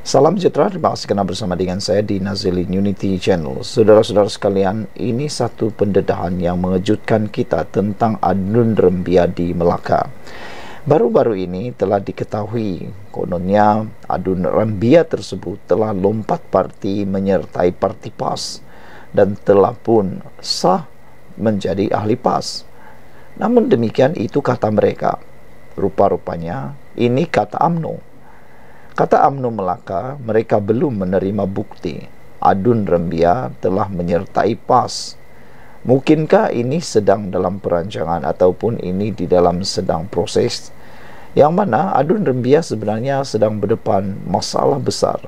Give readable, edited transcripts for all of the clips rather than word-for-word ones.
Salam sejahtera, terima kasih kerana bersama dengan saya di Nazilin Unity Channel. Saudara-saudara sekalian, ini satu pendedahan yang mengejutkan kita tentang adun rembia di Melaka. Baru-baru ini telah diketahui, kononnya adun rembia tersebut telah lompat parti menyertai parti PAS dan telah pun sah menjadi ahli PAS. Namun demikian itu kata mereka. Rupa-rupanya ini kata UMNO. Kata UMNO Melaka, mereka belum menerima bukti adun rembia telah menyertai PAS. Mungkinkah ini sedang dalam perancangan ataupun ini di dalam sedang proses, yang mana adun rembia sebenarnya sedang berdepan masalah besar,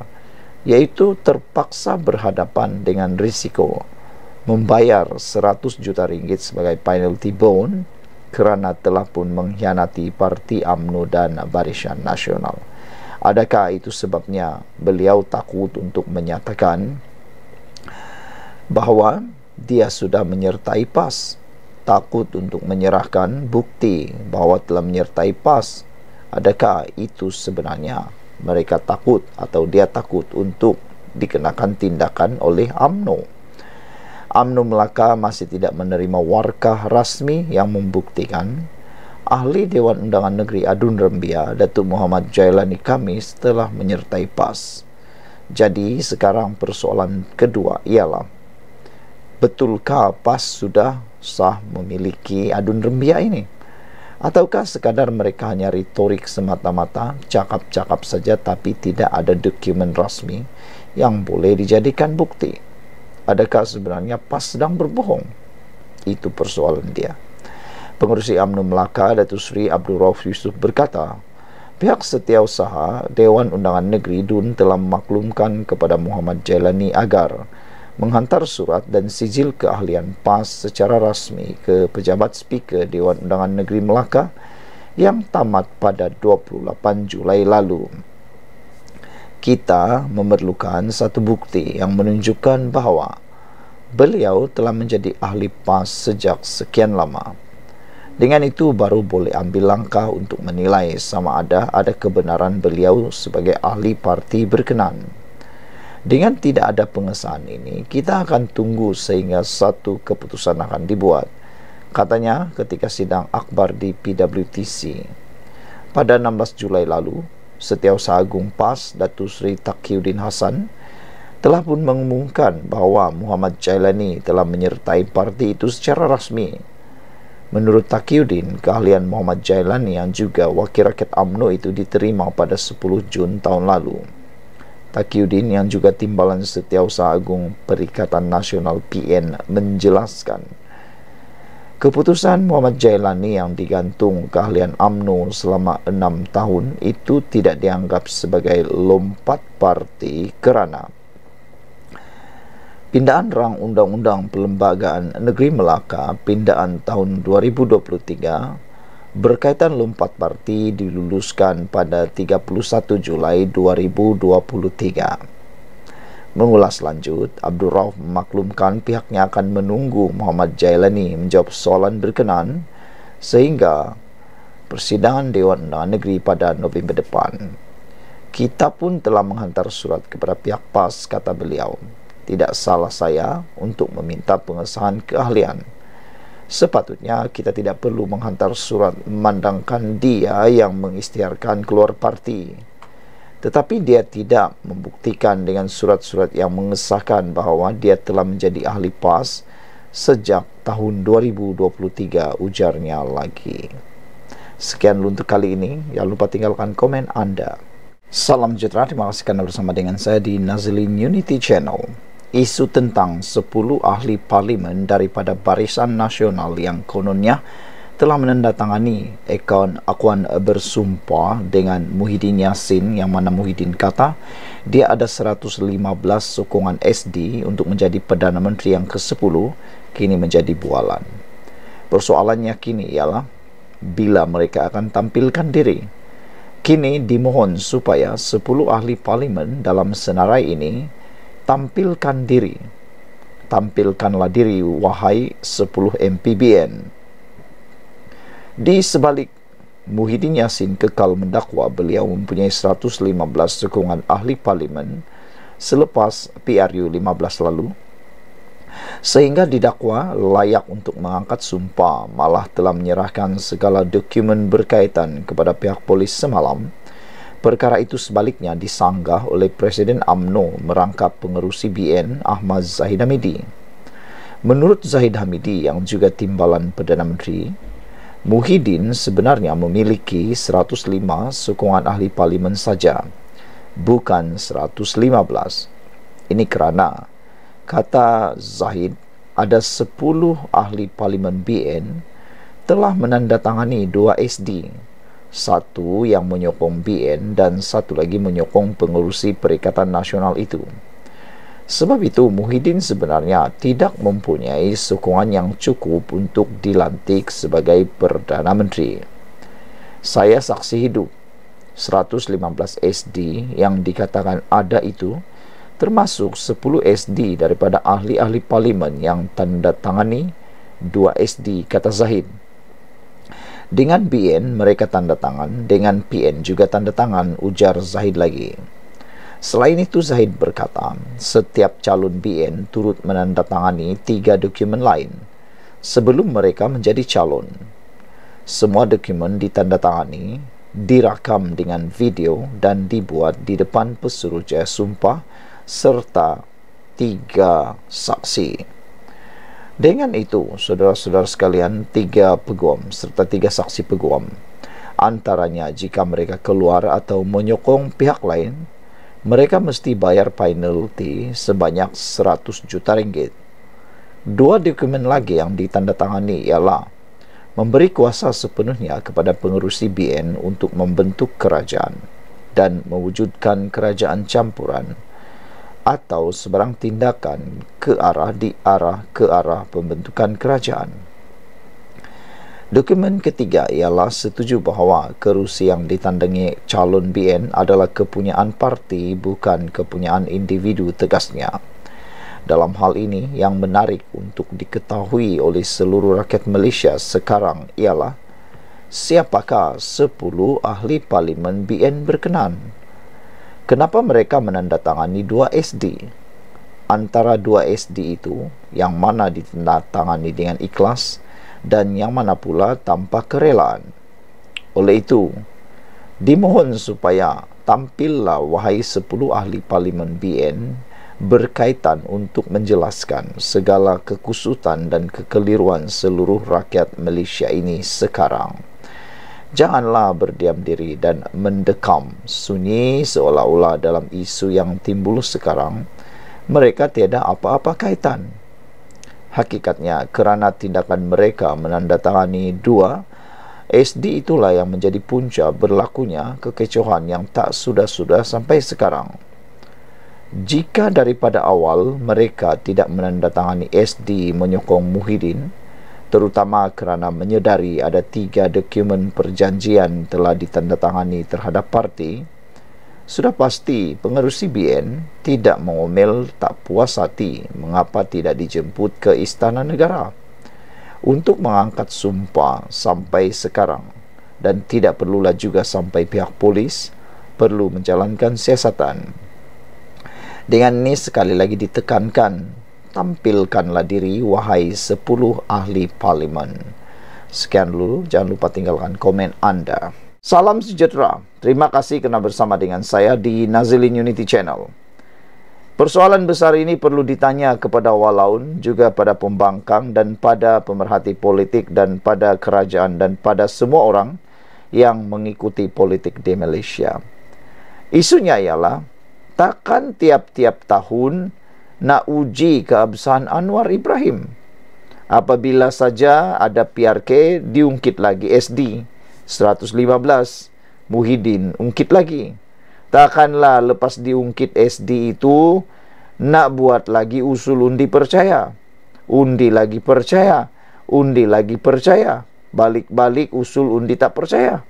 yaitu terpaksa berhadapan dengan risiko membayar 100 juta ringgit sebagai penalty bond kerana telah pun mengkhianati parti UMNO dan Barisan Nasional. Adakah itu sebabnya beliau takut untuk menyatakan bahawa dia sudah menyertai PAS, takut untuk menyerahkan bukti bahawa telah menyertai PAS? Adakah itu sebenarnya mereka takut atau dia takut untuk dikenakan tindakan oleh UMNO? UMNO Melaka masih tidak menerima warkah rasmi yang membuktikan Ahli Dewan Undangan Negeri Adun Rembia, Datuk Muhammad Jailani Khamis telah menyertai PAS. Jadi sekarang persoalan kedua ialah, betulkah PAS sudah sah memiliki adun rembia ini? Ataukah sekadar mereka hanya retorik semata-mata, cakap-cakap saja tapi tidak ada dokumen rasmi yang boleh dijadikan bukti? Adakah sebenarnya PAS sedang berbohong? Itu persoalan dia. Pengerusi UMNO Melaka, Datuk Seri Abdul Rauf Yusuf berkata, pihak Setiausaha Dewan Undangan Negeri DUN telah memaklumkan kepada Muhammad Jailani agar menghantar surat dan sijil keahlian PAS secara rasmi ke Pejabat Speaker Dewan Undangan Negeri Melaka yang tamat pada 28 Julai lalu. Kita memerlukan satu bukti yang menunjukkan bahawa beliau telah menjadi ahli PAS sejak sekian lama. Dengan itu baru boleh ambil langkah untuk menilai sama ada kebenaran beliau sebagai ahli parti berkenan. Dengan tidak ada pengesahan ini, kita akan tunggu sehingga satu keputusan akan dibuat, katanya ketika sidang akbar di PWTC. Pada 16 Julai lalu, Setiausaha Agung PAS, Datuk Seri Taqiyuddin Hassan, telah pun mengumumkan bahawa Muhammad Jailani telah menyertai parti itu secara rasmi. Menurut Taqiyuddin, keahlian Muhammad Jailani yang juga wakil rakyat UMNO itu diterima pada 10 Jun tahun lalu. Taqiyuddin yang juga timbalan Setiausaha Agung Perikatan Nasional PN menjelaskan, keputusan Muhammad Jailani yang digantung keahlian UMNO selama 6 tahun itu tidak dianggap sebagai lompat parti kerana pindaan rang Undang-Undang Perlembagaan Negeri Melaka pindaan tahun 2023 berkaitan lompat parti diluluskan pada 31 Julai 2023. Mengulas lanjut, Abdul Rauf memaklumkan pihaknya akan menunggu Muhammad Jailani menjawab soalan berkenan sehingga persidangan Dewan Undangan Negeri pada November depan. Kita pun telah menghantar surat kepada pihak PAS, kata beliau. Tidak salah saya untuk meminta pengesahan keahlian. Sepatutnya kita tidak perlu menghantar surat memandangkan dia yang mengisytiharkan keluar parti. Tetapi dia tidak membuktikan dengan surat-surat yang mengesahkan bahawa dia telah menjadi ahli PAS sejak tahun 2023, ujarnya lagi. Sekian untuk kali ini. Jangan lupa tinggalkan komen Anda. Salam sejahtera, terima kasih kerana bersama dengan saya di Nazilin Unity Channel. Isu tentang 10 ahli parlimen daripada Barisan Nasional yang kononnya telah menandatangani akuan bersumpah dengan Muhyiddin Yassin, yang mana Muhyiddin kata dia ada 115 sokongan SD untuk menjadi Perdana Menteri yang ke-10, kini menjadi bualan. Persoalannya kini ialah bila mereka akan tampilkan diri. Kini dimohon supaya 10 ahli parlimen dalam senarai ini tampilkan diri. Tampilkanlah diri, wahai 10 MPBN. Di sebalik Muhyiddin Yassin kekal mendakwa beliau mempunyai 115 sokongan ahli parlimen selepas PRU 15 lalu, sehingga didakwa layak untuk mengangkat sumpah, malah telah menyerahkan segala dokumen berkaitan kepada pihak polis semalam. Perkara itu sebaliknya disanggah oleh Presiden UMNO merangkap pengerusi BN Ahmad Zahid Hamidi. Menurut Zahid Hamidi yang juga timbalan Perdana Menteri, Muhyiddin sebenarnya memiliki 105 sokongan ahli parlimen saja, bukan 115. Ini kerana, kata Zahid, ada 10 ahli parlimen BN telah menandatangani 2 SD, satu yang menyokong BN dan satu lagi menyokong pengerusi Perikatan Nasional itu. Sebab itu, Muhyiddin sebenarnya tidak mempunyai sokongan yang cukup untuk dilantik sebagai Perdana Menteri. Saya saksi hidup, 115 SD yang dikatakan ada itu, termasuk 10 SD daripada ahli-ahli parlimen yang tanda tangani 2 SD, kata Zahid. Dengan BN mereka tanda tangan, dengan PN juga tanda tangan, ujar Zahid lagi. Selain itu, Zahid berkata, setiap calon BN turut menandatangani 3 dokumen lain sebelum mereka menjadi calon. Semua dokumen ditandatangani, direkam dengan video dan dibuat di depan pesuruhjaya sumpah serta 3 saksi. Dengan itu, saudara-saudara sekalian, 3 peguam serta 3 saksi peguam, antaranya jika mereka keluar atau menyokong pihak lain, mereka mesti bayar penalti sebanyak 100 juta ringgit. 2 dokumen lagi yang ditandatangani ialah memberi kuasa sepenuhnya kepada pengerusi BN untuk membentuk kerajaan dan mewujudkan kerajaan campuran atau sebarang tindakan ke arah pembentukan kerajaan. Dokumen ketiga ialah setuju bahawa kerusi yang ditandangi calon BN adalah kepunyaan parti, bukan kepunyaan individu, tegasnya. Dalam hal ini, yang menarik untuk diketahui oleh seluruh rakyat Malaysia sekarang ialah siapakah 10 ahli parlimen BN berkenan. Kenapa mereka menandatangani 2 SD? Antara 2 SD itu, yang mana ditandatangani dengan ikhlas dan yang mana pula tanpa kerelaan. Oleh itu, dimohon supaya tampillah wahai 10 ahli parlimen BN berkaitan untuk menjelaskan segala kekusutan dan kekeliruan seluruh rakyat Malaysia ini sekarang. Janganlah berdiam diri dan mendekam sunyi seolah-olah dalam isu yang timbul sekarang mereka tiada apa-apa kaitan. Hakikatnya, kerana tindakan mereka menandatangani 2 SD itulah yang menjadi punca berlakunya kekecohan yang tak sudah-sudah sampai sekarang. Jika daripada awal mereka tidak menandatangani SD menyokong Muhyiddin, terutama kerana menyedari ada 3 dokumen perjanjian telah ditandatangani terhadap parti, sudah pasti pengerusi BN tidak mengomel tak puas hati mengapa tidak dijemput ke Istana Negara untuk mengangkat sumpah sampai sekarang, dan tidak perlulah juga sampai pihak polis perlu menjalankan siasatan. Dengan ini sekali lagi ditekankan, tampilkanlah diri wahai 10 ahli parlimen. Sekian dulu, jangan lupa tinggalkan komen anda. Salam sejahtera. Terima kasih kerana bersama dengan saya di Nazilin Unity Channel. Persoalan besar ini perlu ditanya kepada walaun, juga pada pembangkang dan pada pemerhati politik dan pada kerajaan dan pada semua orang yang mengikuti politik di Malaysia. Isunya ialah, takkan tiap-tiap tahun nak uji keabsahan Anwar Ibrahim. Apabila saja ada PRK, diungkit lagi SD 115, Muhyiddin ungkit lagi. Takkanlah lepas diungkit SD itu nak buat lagi usul undi percaya, undi lagi percaya, undi lagi percaya, balik-balik usul undi tak percaya.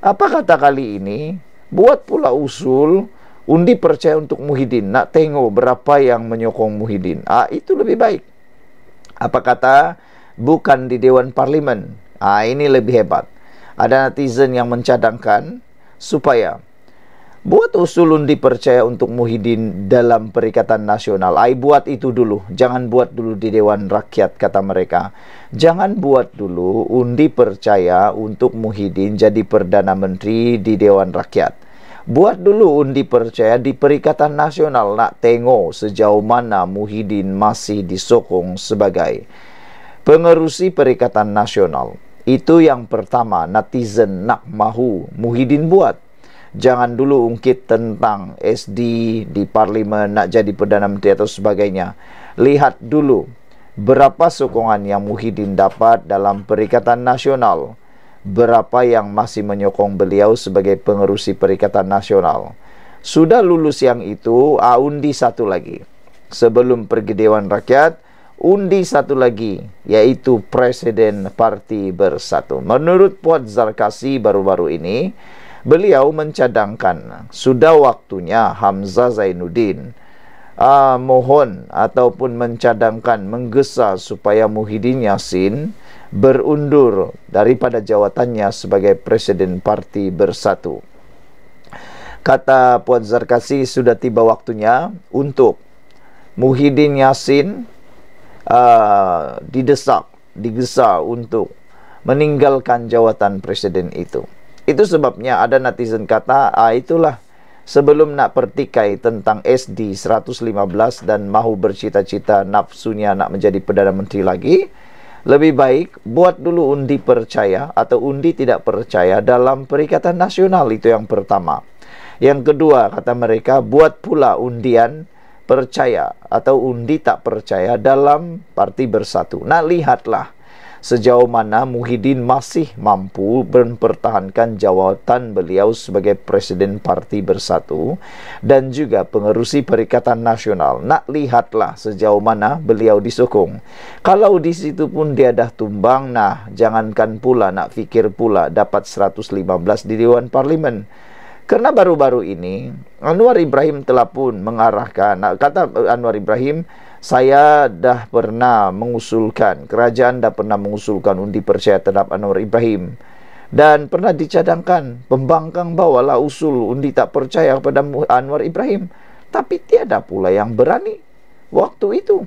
Apa kata kali ini? Buat pula usul undi percaya untuk Muhyiddin, nak tengok berapa yang menyokong Muhyiddin. Itu lebih baik. Apa kata bukan di Dewan Parlimen? Ini lebih hebat. Ada netizen yang mencadangkan supaya buat usul undi percaya untuk Muhyiddin dalam Perikatan Nasional. Buat itu dulu, jangan buat dulu di Dewan Rakyat, kata mereka. Jangan buat dulu undi percaya untuk Muhyiddin jadi Perdana Menteri di Dewan Rakyat. Buat dulu undi percaya di Perikatan Nasional. Nak tengok sejauh mana Muhyiddin masih disokong sebagai pengerusi Perikatan Nasional. Itu yang pertama, netizen nak mahu Muhyiddin buat. Jangan dulu ungkit tentang SD di parlimen nak jadi Perdana Menteri atau sebagainya. Lihat dulu berapa sokongan yang Muhyiddin dapat dalam Perikatan Nasional. Berapa yang masih menyokong beliau sebagai pengerusi Perikatan Nasional. Sudah lulus yang itu, undi satu lagi. Sebelum pergi Dewan Rakyat, undi satu lagi, yaitu Presiden Parti Bersatu. Menurut Puan Zarkasi baru-baru ini, beliau mencadangkan sudah waktunya Hamzah Zainuddin mohon ataupun mencadangkan, menggesa supaya Muhyiddin Yassin berundur daripada jawatannya sebagai Presiden Parti Bersatu. Kata Puan Zarkasi, sudah tiba waktunya untuk Muhyiddin Yassin digesa untuk meninggalkan jawatan presiden itu. Itu sebabnya ada netizen kata, itulah sebelum nak pertikai tentang SD 115 dan mahu bercita-cita nafsunya nak menjadi Perdana Menteri lagi, lebih baik buat dulu undi percaya atau undi tidak percaya dalam Perikatan Nasional. Itu yang pertama. Yang kedua, kata mereka, buat pula undian percaya atau undi tak percaya dalam Parti Bersatu. Nah, lihatlah sejauh mana Muhyiddin masih mampu mempertahankan jawatan beliau sebagai Presiden Parti Bersatu dan juga pengerusi Perikatan Nasional. Nak lihatlah sejauh mana beliau disokong. Kalau di situ pun dia dah tumbang, nah jangankan pula nak fikir pula dapat 115 di Dewan Parlimen. Karena baru-baru ini Anwar Ibrahim telah pun mengarahkan, kata Anwar Ibrahim, saya dah pernah mengusulkan, kerajaan dah pernah mengusulkan undi percaya terhadap Anwar Ibrahim. Dan pernah dicadangkan, pembangkang bawalah usul undi tak percaya kepada Anwar Ibrahim. Tapi tiada pula yang berani waktu itu.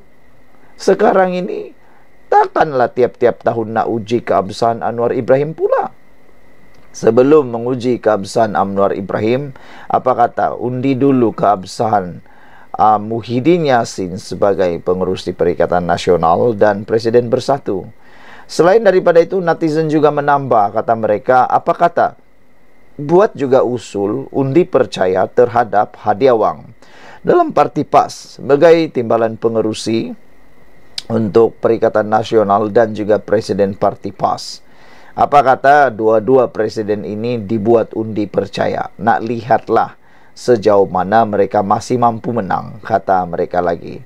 Sekarang ini, takkanlah tiap-tiap tahun nak uji keabsahan Anwar Ibrahim pula. Sebelum menguji keabsahan Anwar Ibrahim, apa kata? Undi dulu keabsahan Muhyiddin Yassin sebagai pengurus di Perikatan Nasional dan Presiden Bersatu. Selain daripada itu, netizen juga menambah, kata mereka, apa kata? Buat juga usul undi percaya terhadap Hadiah Wang dalam Parti PAS sebagai timbalan pengerusi untuk Perikatan Nasional dan juga Presiden Parti PAS. Apa kata? Dua-dua presiden ini dibuat undi percaya. Nak lihatlah sejauh mana mereka masih mampu menang, kata mereka lagi.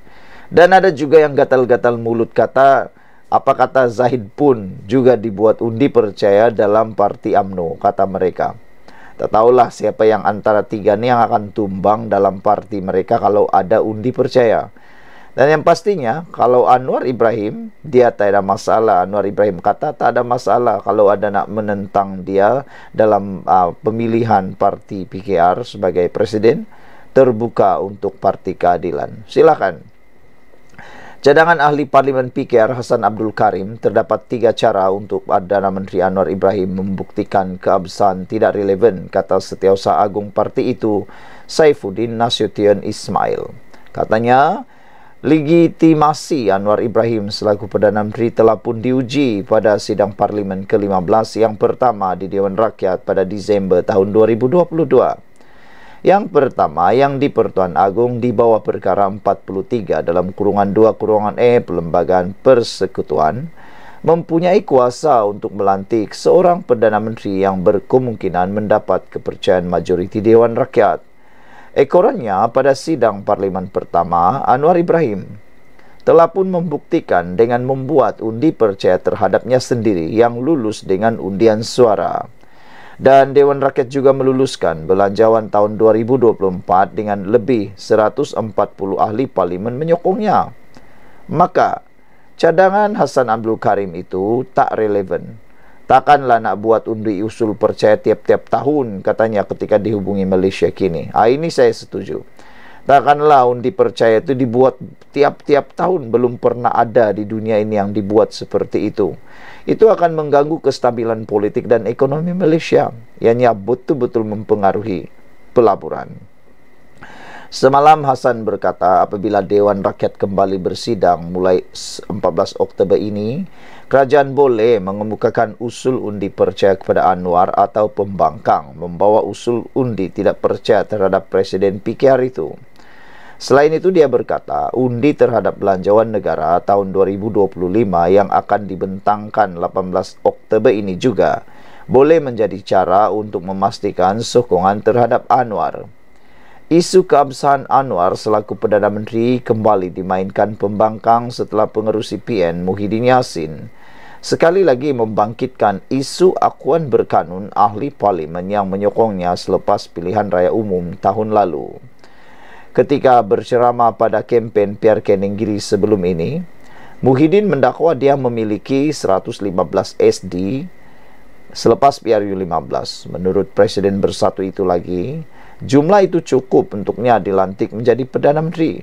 Dan ada juga yang gatal-gatal mulut kata, apa kata Zahid pun juga dibuat undi percaya dalam Parti UMNO, kata mereka. Tak tahulah siapa yang antara tiga ini yang akan tumbang dalam parti mereka kalau ada undi percaya. Dan yang pastinya, kalau Anwar Ibrahim, dia tak ada masalah. Anwar Ibrahim kata tak ada masalah kalau ada nak menentang dia dalam pemilihan parti PKR sebagai presiden, terbuka untuk Parti Keadilan. Silakan. Cadangan ahli Parlimen PKR Hasan Abdul Karim, terdapat 3 cara untuk Perdana Menteri Anwar Ibrahim membuktikan keabsahan tidak relevan, kata Setiausaha Agung parti itu, Saifuddin Nasution Ismail. Katanya, legitimasi Anwar Ibrahim selaku Perdana Menteri telah pun diuji pada sidang Parlimen ke-15 yang pertama di Dewan Rakyat pada Disember tahun 2022. Yang pertama, yang di Pertuan Agong di bawah perkara 43 dalam kurungan 2/E Pelembagaan Persekutuan mempunyai kuasa untuk melantik seorang Perdana Menteri yang berkemungkinan mendapat kepercayaan majoriti Dewan Rakyat. Ekorannya pada sidang Parlimen pertama, Anwar Ibrahim telah pun membuktikan dengan membuat undi percaya terhadapnya sendiri yang lulus dengan undian suara. Dan Dewan Rakyat juga meluluskan belanjawan tahun 2024 dengan lebih 140 ahli parlimen menyokongnya. Maka, cadangan Hasan Abdul Karim itu tak relevan. Takkanlah nak buat undi usul percaya tiap-tiap tahun, katanya ketika dihubungi Malaysia kini. Ini saya setuju. Takkanlah undi percaya itu dibuat tiap-tiap tahun. Belum pernah ada di dunia ini yang dibuat seperti itu. Itu akan mengganggu kestabilan politik dan ekonomi Malaysia, yang betul-betul mempengaruhi pelaburan. Semalam Hasan berkata apabila Dewan Rakyat kembali bersidang mulai 14 Oktober ini, kerajaan boleh mengemukakan usul undi percaya kepada Anwar atau pembangkang membawa usul undi tidak percaya terhadap Presiden PKR itu. Selain itu dia berkata undi terhadap belanjawan negara tahun 2025 yang akan dibentangkan 18 Oktober ini juga boleh menjadi cara untuk memastikan sokongan terhadap Anwar. Isu keabsahan Anwar selaku Perdana Menteri kembali dimainkan pembangkang setelah pengerusi PN Muhyiddin Yassin sekali lagi membangkitkan isu akuan berkanun ahli parlimen yang menyokongnya selepas pilihan raya umum tahun lalu. Ketika berceramah pada kempen PR Kenninggiri sebelum ini, Muhyiddin mendakwa dia memiliki 115 SD selepas PRU 15. Menurut Presiden Bersatu itu lagi, jumlah itu cukup untuknya dilantik menjadi Perdana Menteri.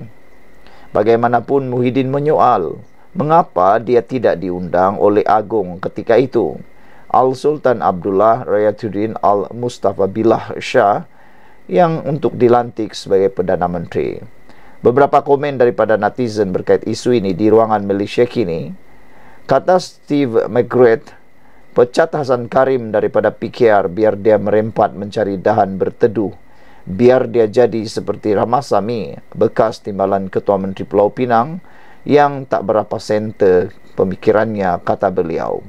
Bagaimanapun Muhyiddin menyoal, mengapa dia tidak diundang oleh Agong ketika itu? Al-Sultan Abdullah Rayatuddin Al-Mustafa Billah Shah yang untuk dilantik sebagai Perdana Menteri. Beberapa komen daripada netizen berkait isu ini di ruangan Malaysia kini. Kata Steve McGrath, pecat Hasan Karim daripada PKR biar dia merempat mencari dahan berteduh. Biar dia jadi seperti Ramasamy, bekas timbalan Ketua Menteri Pulau Pinang yang tak berapa senter pemikirannya, kata beliau.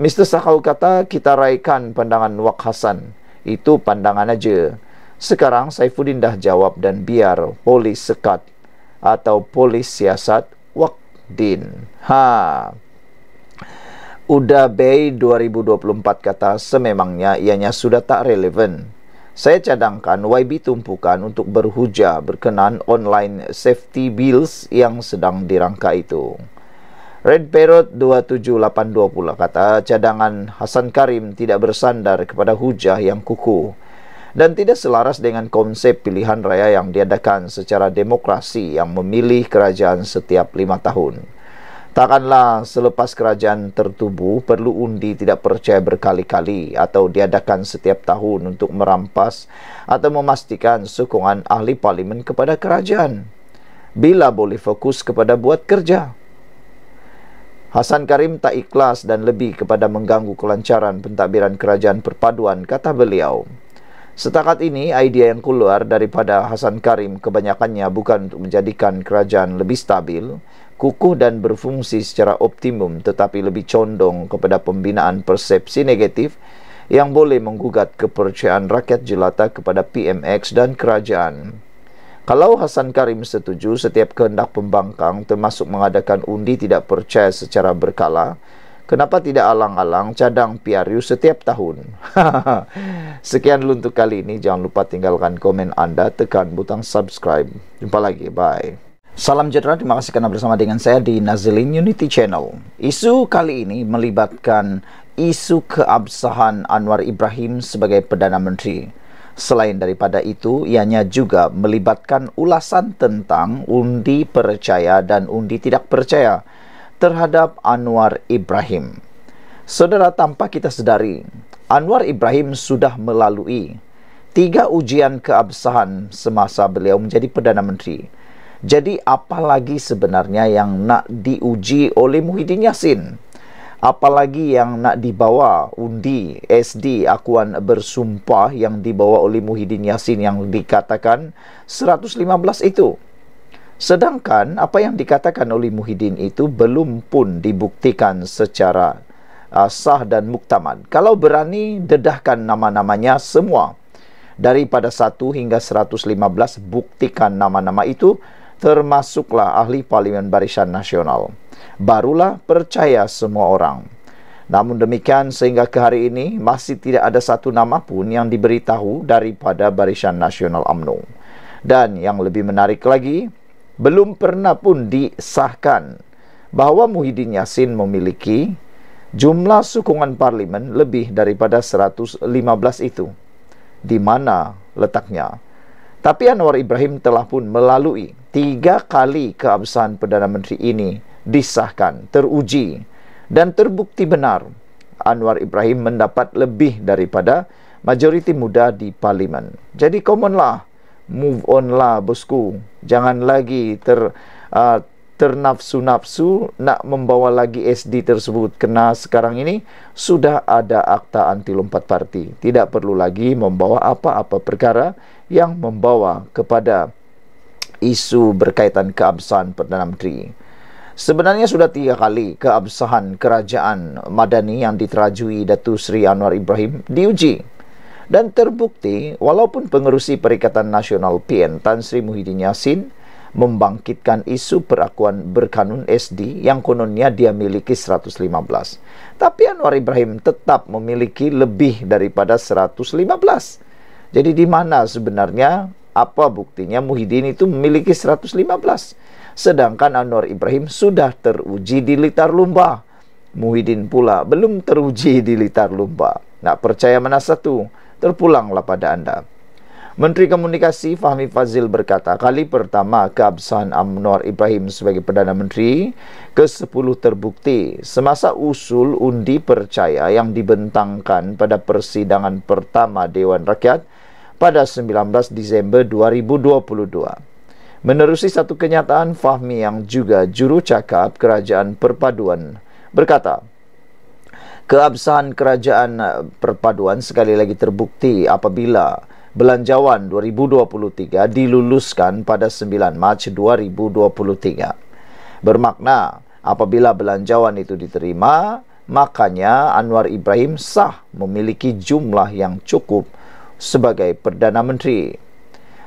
Mr. Sakau kata, kita raikan pandangan Wak Hasan. Itu pandangan aja. Sekarang Saifuddin dah jawab dan biar polis sekat atau polis siasat Wak Din. Udah Bay 2024 kata sememangnya ianya sudah tak relevan. Saya cadangkan YB tumpukan untuk berhujah berkenaan online safety bills yang sedang dirangka itu. Red Parrot 27820 pula kata cadangan Hasan Karim tidak bersandar kepada hujah yang kukuh dan tidak selaras dengan konsep pilihan raya yang diadakan secara demokrasi yang memilih kerajaan setiap 5 tahun. Takkanlah selepas kerajaan tertubuh perlu undi tidak percaya berkali-kali atau diadakan setiap tahun untuk merampas atau memastikan sokongan ahli parlimen kepada kerajaan. Bila boleh fokus kepada buat kerja. Hasan Karim tak ikhlas dan lebih kepada mengganggu kelancaran pentadbiran kerajaan perpaduan, kata beliau. Setakat ini, idea yang keluar daripada Hasan Karim kebanyakannya bukan untuk menjadikan kerajaan lebih stabil, kukuh dan berfungsi secara optimum, tetapi lebih condong kepada pembinaan persepsi negatif yang boleh menggugat kepercayaan rakyat jelata kepada PMX dan kerajaan. Kalau Hasan Karim setuju setiap kehendak pembangkang termasuk mengadakan undi tidak percaya secara berkala, kenapa tidak alang-alang cadang PRU setiap tahun? Sekian dulu untuk kali ini. Jangan lupa tinggalkan komen Anda, tekan butang subscribe. Jumpa lagi, bye. Salam sejahtera, terima kasih karena bersama dengan saya di Nazilin Unity Channel. Isu kali ini melibatkan isu keabsahan Anwar Ibrahim sebagai Perdana Menteri. Selain daripada itu, ianya juga melibatkan ulasan tentang undi percaya dan undi tidak percaya terhadap Anwar Ibrahim. Saudara, tanpa kita sedari, Anwar Ibrahim sudah melalui 3 ujian keabsahan semasa beliau menjadi Perdana Menteri. Jadi, apa lagi sebenarnya yang nak diuji oleh Muhyiddin Yassin? Apalagi yang nak dibawa undi SD akuan bersumpah yang dibawa oleh Muhyiddin Yassin yang dikatakan 115 itu. Sedangkan apa yang dikatakan oleh Muhyiddin itu belum pun dibuktikan secara sah dan muktamad. Kalau berani dedahkan nama-namanya semua. Daripada 1 hingga 115 buktikan nama-nama itu, termasuklah ahli Parlimen Barisan Nasional. Barulah percaya semua orang. Namun demikian sehingga ke hari ini masih tidak ada satu nama pun yang diberitahu daripada Barisan Nasional UMNO. Dan yang lebih menarik lagi, belum pernah pun disahkan bahawa Muhyiddin Yassin memiliki Jumlah sokongan parlimen lebih daripada 115 itu. Di mana letaknya? Tapi Anwar Ibrahim telah pun melalui 3 kali keabsahan Perdana Menteri ini disahkan, teruji dan terbukti benar. Anwar Ibrahim mendapat lebih daripada majoriti muda di parlimen. Jadi come on lah, move on lah bosku. Jangan lagi ternafsu-nafsu nak membawa lagi SD tersebut, kena sekarang ini sudah ada akta anti lompat parti. Tidak perlu lagi membawa apa-apa perkara yang membawa kepada isu berkaitan keabsahan Perdana Menteri. Sebenarnya sudah 3 kali keabsahan kerajaan Madani yang diterajui Datuk Seri Anwar Ibrahim diuji dan terbukti walaupun pengerusi Perikatan Nasional PN Tan Sri Muhyiddin Yassin membangkitkan isu perakuan berkanun SD yang kononnya dia miliki 115. Tapi Anwar Ibrahim tetap memiliki lebih daripada 115. Jadi di mana sebenarnya, apa buktinya Muhyiddin itu memiliki 115? Sedangkan Anwar Ibrahim sudah teruji di Litar Lumba. Muhyiddin pula belum teruji di Litar Lumba. Nak percaya mana satu? Terpulanglah pada anda. Menteri Komunikasi Fahmi Fadzil berkata, kali pertama keabsahan Anwar Ibrahim sebagai Perdana Menteri ke-10 terbukti semasa usul undi percaya yang dibentangkan pada persidangan pertama Dewan Rakyat pada 19 Disember 2022. Menerusi satu kenyataan, Fahmi yang juga juru cakap Kerajaan Perpaduan berkata, keabsahan Kerajaan Perpaduan sekali lagi terbukti apabila Belanjawan 2023 diluluskan pada 9 Mac 2023. Bermakna apabila belanjawan itu diterima, makanya Anwar Ibrahim sah memiliki jumlah yang cukup sebagai Perdana Menteri.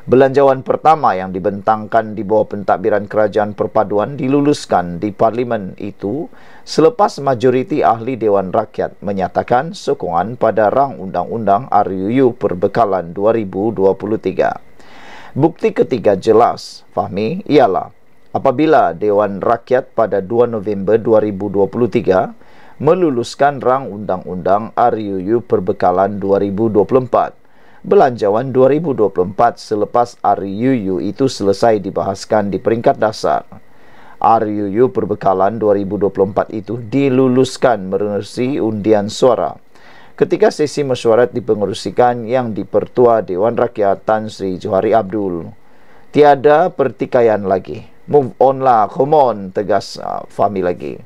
Belanjawan pertama yang dibentangkan di bawah pentadbiran Kerajaan Perpaduan diluluskan di Parlimen itu selepas majoriti ahli Dewan Rakyat menyatakan sokongan pada rang Undang-Undang RUU Perbekalan 2023. Bukti ketiga jelas, Fahmi, ialah apabila Dewan Rakyat pada 2 November 2023 meluluskan rang Undang-Undang RUU Perbekalan 2024. Belanjawan 2024 selepas RUU itu selesai dibahaskan di peringkat dasar. RUU Perbekalan 2024 itu diluluskan menerusi undian suara. Ketika sesi mesyuarat dipengerusikan yang dipertua Dewan Rakyat Tan Sri Johari Abdul. Tiada pertikaian lagi. Move on lah, come on, tegas Fahmi lagi.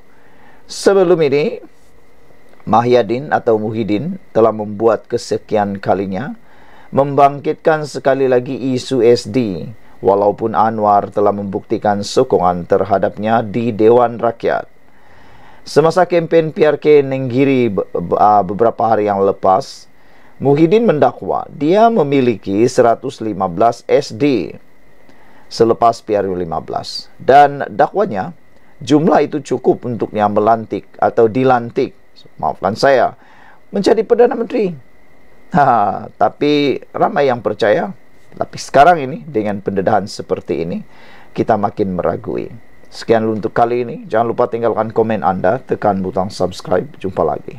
Sebelum ini, Muhyiddin telah membuat kesekian kalinya membangkitkan sekali lagi isu SD, walaupun Anwar telah membuktikan sokongan terhadapnya di Dewan Rakyat. Semasa kempen PRK Nenggiri beberapa hari yang lepas, Muhyiddin mendakwa dia memiliki 115 SD selepas PRU 15 dan dakwanya jumlah itu cukup untuknya melantik atau dilantik, maafkan saya, menjadi Perdana Menteri. Tapi ramai yang percaya. Tapi sekarang ini dengan pendedahan seperti ini kita makin meragui. Sekian untuk kali ini. Jangan lupa tinggalkan komen anda, tekan butang subscribe. Jumpa lagi.